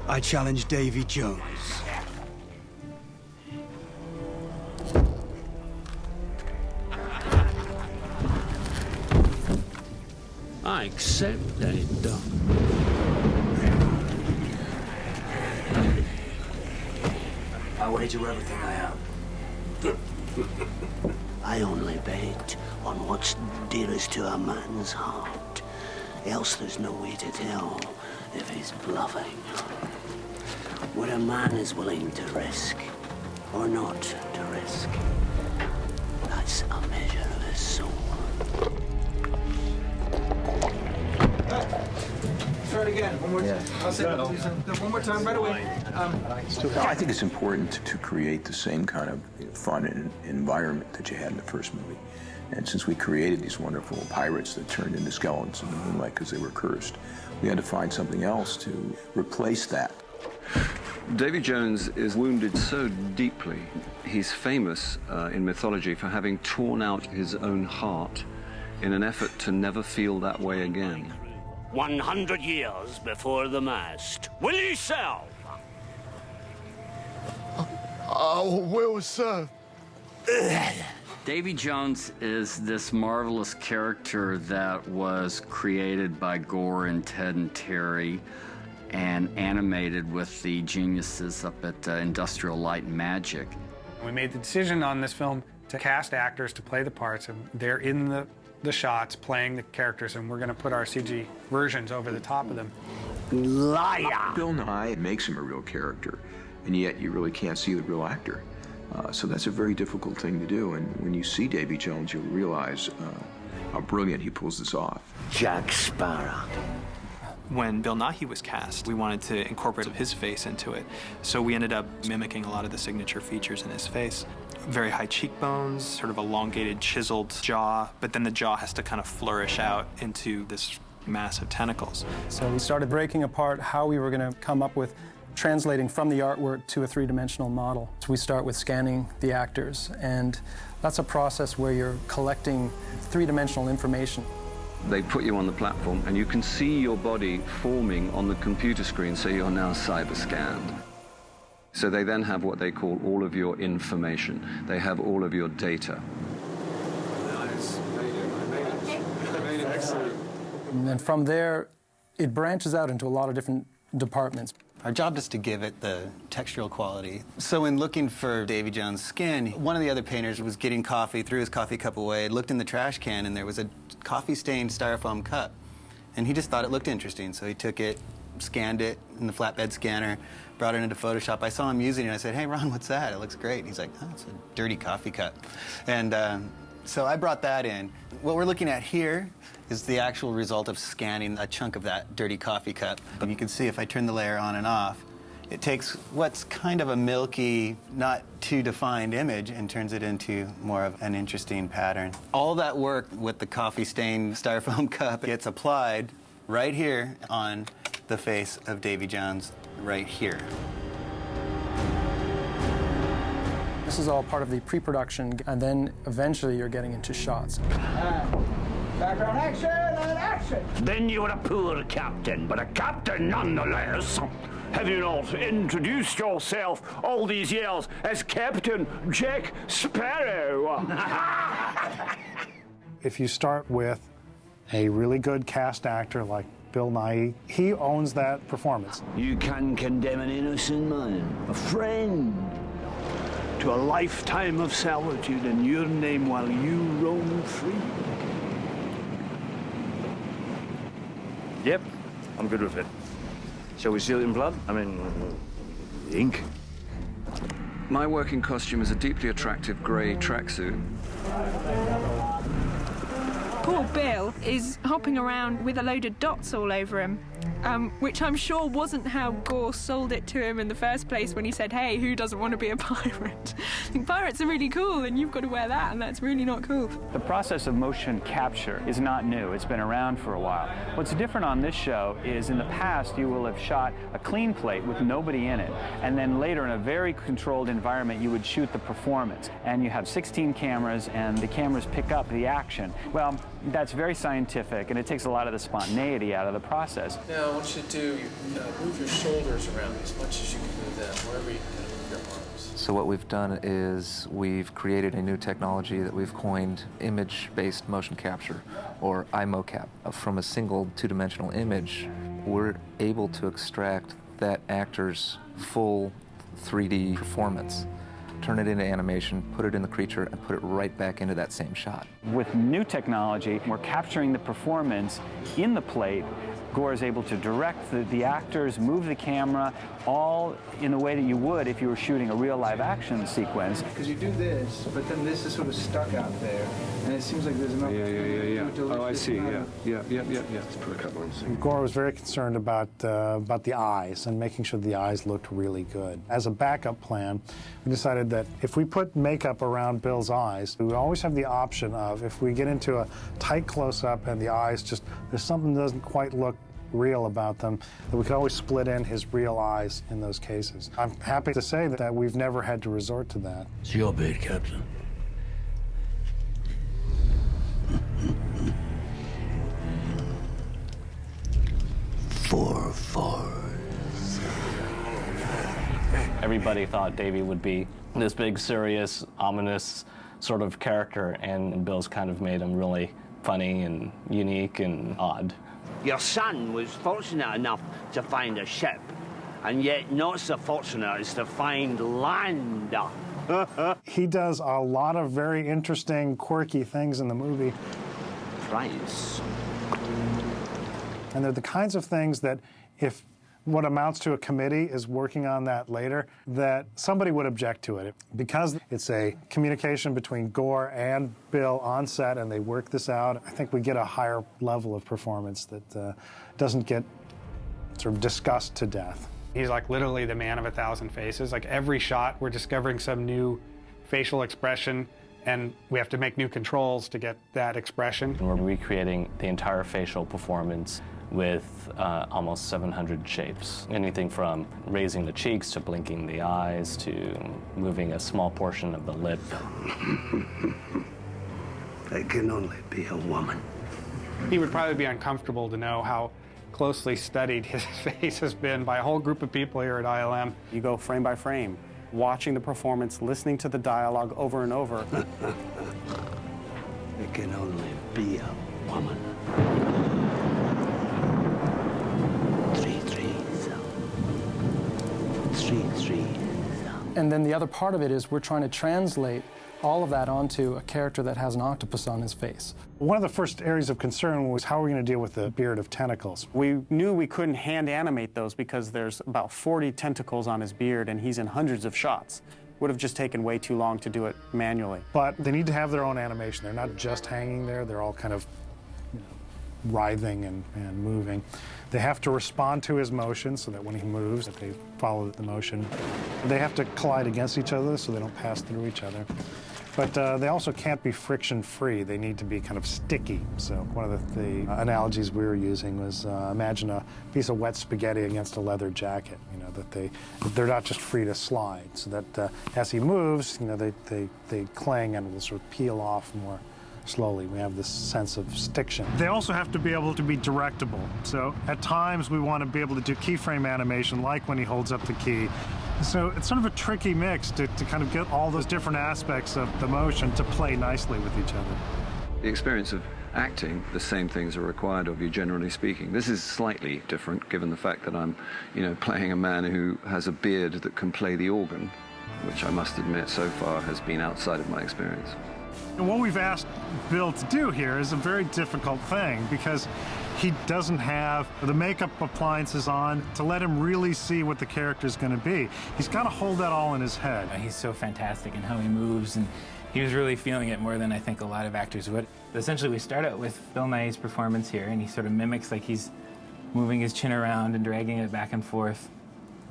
I challenge Davy Jones. I accept that, Doc. I wager everything I have. I only bet on what's dearest to a man's heart. Else there's no way to tell if he's bluffing. What a man is willing to risk, or not to risk, that's a measure of his soul. Try it again, one more time. I'll say one more time right away. I think it's important to create the same kind of fun and environment that you had in the first movie. And since we created these wonderful pirates that turned into skeletons in the moonlight because they were cursed, we had to find something else to replace that. Davy Jones is wounded so deeply. He's famous in mythology for having torn out his own heart in an effort to never feel that way again. 100 years before the mast. Will ye serve? I will serve. Davy Jones is this marvelous character that was created by Gore and Ted and Terry and animated with the geniuses up at Industrial Light and Magic. We made the decision on this film to cast actors to play the parts, and they're in the shots playing the characters, and we're going to put our CG versions over the top of them. Liar! Bill Nighy makes him a real character, and yet you really can't see the real actor. So that's a very difficult thing to do, and when you see Davy Jones, you'll realize how brilliant he pulls this off. Jack Sparrow. When Bill Nighy was cast, we wanted to incorporate his face into it. So we ended up mimicking a lot of the signature features in his face. Very high cheekbones, sort of elongated, chiseled jaw, but then the jaw has to kind of flourish out into this massive tentacles. So we started breaking apart how we were going to come up with translating from the artwork to a three-dimensional model. So we start with scanning the actors, and that's a process where you're collecting three-dimensional information. They put you on the platform, and you can see your body forming on the computer screen, so you're now cyber-scanned. So they then have what they call all of your information. They have all of your data. Nice. Excellent. And then from there, it branches out into a lot of different departments. Our job is to give it the textural quality. So in looking for Davy Jones' skin, one of the other painters was getting coffee, threw his coffee cup away, looked in the trash can, and there was a coffee-stained styrofoam cup. And he just thought it looked interesting, so he took it, scanned it in the flatbed scanner, brought it into Photoshop. I saw him using it, and I said, "Hey, Ron, what's that? It looks great." He's like, "Oh, it's a dirty coffee cup." And so I brought that in. What we're looking at here is the actual result of scanning a chunk of that dirty coffee cup. And you can see if I turn the layer on and off, it takes what's kind of a milky, not too defined image and turns it into more of an interesting pattern. All that work with the coffee-stained styrofoam cup gets applied right here on the face of Davy Jones, right here. This is all part of the pre-production, and then eventually you're getting into shots. Background action and action! Then you're a poor captain, but a captain nonetheless. Have you not introduced yourself all these years as Captain Jack Sparrow? If you start with a really good cast actor like Bill Nighy, he owns that performance. You can condemn an innocent man, a friend, to a lifetime of solitude in your name while you roam free. Yep, I'm good with it. Shall we seal it in blood? I mean, ink. My working costume is a deeply attractive grey tracksuit. Poor Bill is hopping around with a load of dots all over him, which I'm sure wasn't how Gore sold it to him in the first place when he said, "Hey, who doesn't want to be a pirate?" I think pirates are really cool and you've got to wear that, and that's really not cool. The process of motion capture is not new. It's been around for a while. What's different on this show is in the past you will have shot a clean plate with nobody in it, and then later in a very controlled environment you would shoot the performance. And you have 16 cameras and the cameras pick up the action. Well, that's very scientific and it takes a lot of the spontaneity out of the process. Now, I want you to do, move your shoulders around as much as you can move them, wherever you can move your arms. So what we've done is we've created a new technology that we've coined image-based motion capture, or iMoCap. From a single two-dimensional image, we're able to extract that actor's full 3D performance, turn it into animation, put it in the creature, and put it right back into that same shot. With new technology, we're capturing the performance in the plate. Gore is able to direct the actors, move the camera, all in the way that you would if you were shooting a real live action sequence. Because you do this, but then this is sort of stuck out there, and it seems like there's enough. Yeah. Oh, I see. Yeah. Let's put a couple in. Gore was very concerned about the eyes and making sure the eyes looked really good. As a backup plan, we decided that if we put makeup around Bill's eyes, we always have the option of, if we get into a tight close-up and the eyes just, there's something that doesn't quite look real about them, that we could always split in his real eyes in those cases. I'm happy to say that we've never had to resort to that. It's your bed, Captain. Four. Everybody thought Davy would be this big, serious, ominous sort of character, and Bill's kind of made him really funny and unique and odd. Your son was fortunate enough to find a ship, and yet not so fortunate as to find land. He does a lot of very interesting, quirky things in the movie. Price. And they're the kinds of things that if what amounts to a committee is working on that later, that somebody would object to it. Because it's a communication between Gore and Bill on set, and they work this out, I think we get a higher level of performance that doesn't get sort of discussed to death. He's like literally the man of 1,000 faces. Like every shot, we're discovering some new facial expression, and we have to make new controls to get that expression. We're recreating the entire facial performance with almost 700 shapes. Anything from raising the cheeks to blinking the eyes to moving a small portion of the lip. It can only be a woman. He would probably be uncomfortable to know how closely studied his face has been by a whole group of people here at ILM. You go frame by frame, watching the performance, listening to the dialogue over and over. It can only be a woman. 3 3s. And then the other part of it is we're trying to translate all of that onto a character that has an octopus on his face. One of the first areas of concern was how we're going to deal with the beard of tentacles. We knew we couldn't hand animate those because there's about 40 tentacles on his beard and he's in hundreds of shots. Would have just taken way too long to do it manually. But they need to have their own animation. They're not just hanging there, they're all kind of writhing and moving. They have to respond to his motion so that when he moves, that they follow the motion. They have to collide against each other so they don't pass through each other. But they also can't be friction-free. They need to be kind of sticky. So one of the analogies we were using was imagine a piece of wet spaghetti against a leather jacket. You know, that they're not just free to slide. So that as he moves, you know, they cling and will sort of peel off more slowly. We have this sense of stiction. They also have to be able to be directable. So at times we want to be able to do keyframe animation, like when he holds up the key. So it's sort of a tricky mix to kind of get all those different aspects of the motion to play nicely with each other. The experience of acting, the same things are required of you, generally speaking. This is slightly different, given the fact that I'm, playing a man who has a beard that can play the organ, which I must admit so far has been outside of my experience. And what we've asked Bill to do here is a very difficult thing because he doesn't have the makeup appliances on to let him really see what the character is going to be. He's got to hold that all in his head. He's so fantastic in how he moves, and he was really feeling it more than I think a lot of actors would. Essentially, we start out with Bill Nighy's performance here, and he sort of mimics like he's moving his chin around and dragging it back and forth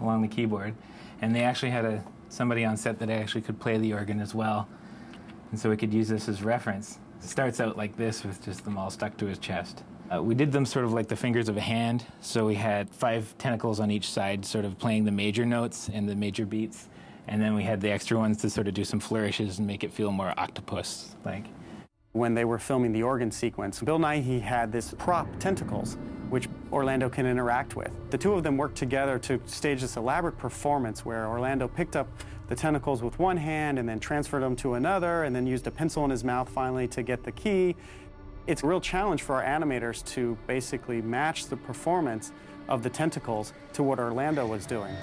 along the keyboard. And they actually had somebody on set that actually could play the organ as well. And so we could use this as reference. It starts out like this with just them all stuck to his chest. We did them sort of like the fingers of a hand, so we had 5 tentacles on each side sort of playing the major notes and the major beats, and then we had the extra ones to sort of do some flourishes and make it feel more octopus-like. When they were filming the organ sequence, Bill Nighy had this prop tentacles, which Orlando can interact with. The two of them worked together to stage this elaborate performance where Orlando picked up the tentacles with one hand and then transferred them to another and then used a pencil in his mouth finally to get the key. It's a real challenge for our animators to basically match the performance of the tentacles to what Orlando was doing.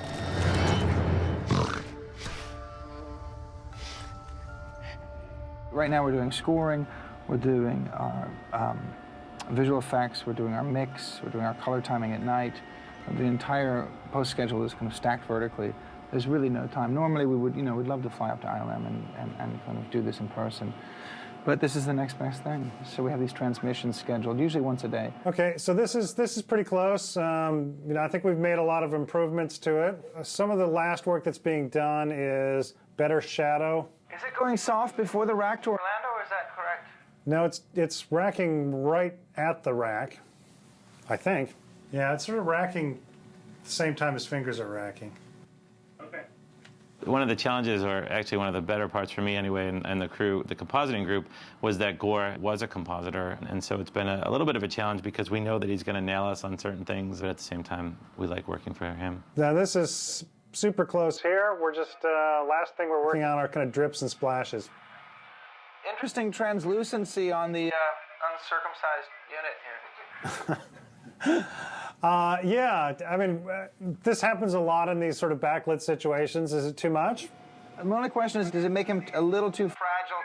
Right now we're doing scoring, we're doing our visual effects, we're doing our mix, we're doing our color timing at night. The entire post schedule is kind of stacked vertically. There's really no time. Normally we would, we'd love to fly up to ILM and kind of do this in person. But this is the next best thing. So we have these transmissions scheduled, usually once a day. Okay, so this is pretty close. I think we've made a lot of improvements to it. Some of the last work that's being done is better shadow. Is it going soft before the rack to Orlando, or is that correct? No, it's racking right at the rack, I think. Yeah, it's sort of racking at the same time his fingers are racking. One of the challenges, or actually one of the better parts for me anyway, and the crew, the compositing group, was that Gore was a compositor. And so it's been a little bit of a challenge because we know that he's going to nail us on certain things, but at the same time, we like working for him. Now this is super close here. We're just, last thing we're working on are kind of drips and splashes. Interesting translucency on the uncircumcised unit here. Yeah, I mean, this happens a lot in these sort of backlit situations. Is it too much? My only question is, does it make him a little too fragile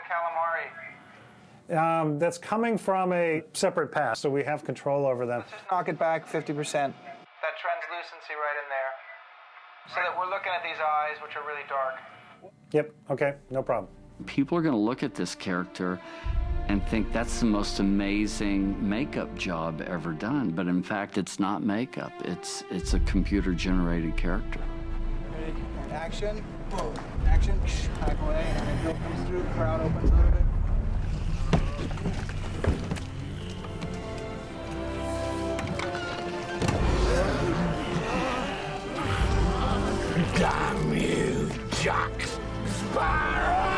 calamari? That's coming from a separate pass, so we have control over them. Let's just knock it back 50%. That translucency right in there. So that we're looking at these eyes, which are really dark. Yep, okay, no problem. People are going to look at this character and think that's the most amazing makeup job ever done. But in fact, it's not makeup. It's a computer-generated character. Ready? Action. Whoa. Action. Back away. And then Bill comes through. Crowd opens a little bit. Damn you, Jack Sparrow!